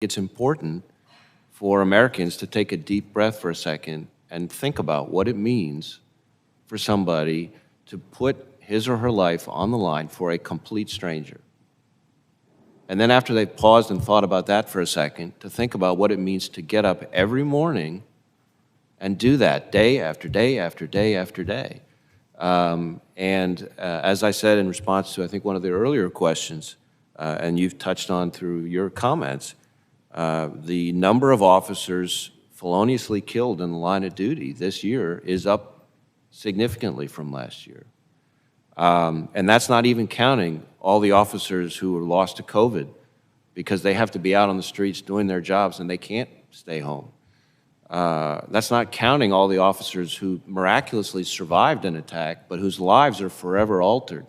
it's important for Americans to take a deep breath for a second and think about what it means for somebody to put his or her life on the line for a complete stranger. And then after they've paused and thought about that for a second, to think about what it means to get up every morning and do that day after day after day after day. As I said in response to, I think, one of the earlier questions, and you've touched on through your comments, the number of officers feloniously killed in the line of duty this year is up significantly from last year. And that's not even counting all the officers who were lost to COVID because they have to be out on the streets doing their jobs and they can't stay home. That's not counting all the officers who miraculously survived an attack but whose lives are forever altered.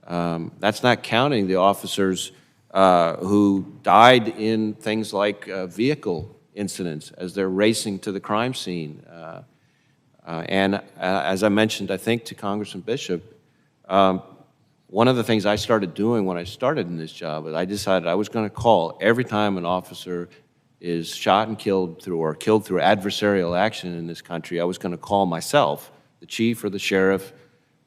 That's not counting the officers who died in things like vehicle incidents as they're racing to the crime scene. As I mentioned, I think, to Congressman Bishop, one of the things I started doing when I started in this job is I decided I was going to call every time an officer is shot and killed through adversarial action in this country. I was going to call myself, the chief or the sheriff,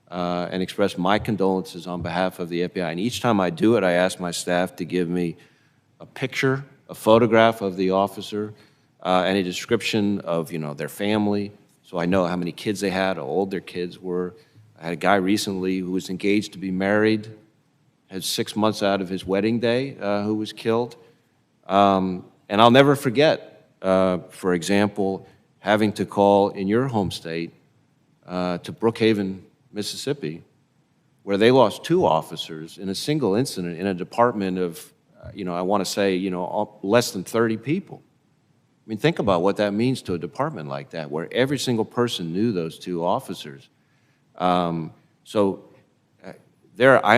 and express my condolences on behalf of the FBI. And each time I do it, I ask my staff to give me a picture, a photograph of the officer, and a description of, their family, so I know how many kids they had, how old their kids were. I had a guy recently who was engaged to be married, had 6 months out of his wedding day, who was killed. And I'll never forget, for example, having to call in your home state to Brookhaven, Mississippi, where they lost 2 officers in a single incident in a department of, I want to say, less than 30 people. I mean, think about what that means to a department like that, where every single person knew those 2 officers. I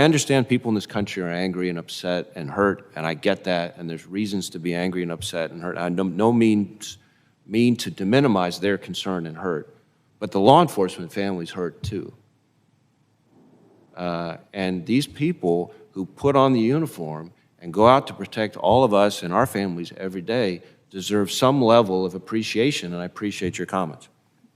understand people in this country are angry and upset and hurt, and I get that, and there's reasons to be angry and upset and hurt. I no means mean to minimize their concern and hurt, but the law enforcement families hurt too. And these people who put on the uniform and go out to protect all of us and our families every day deserve some level of appreciation, and I appreciate your comments.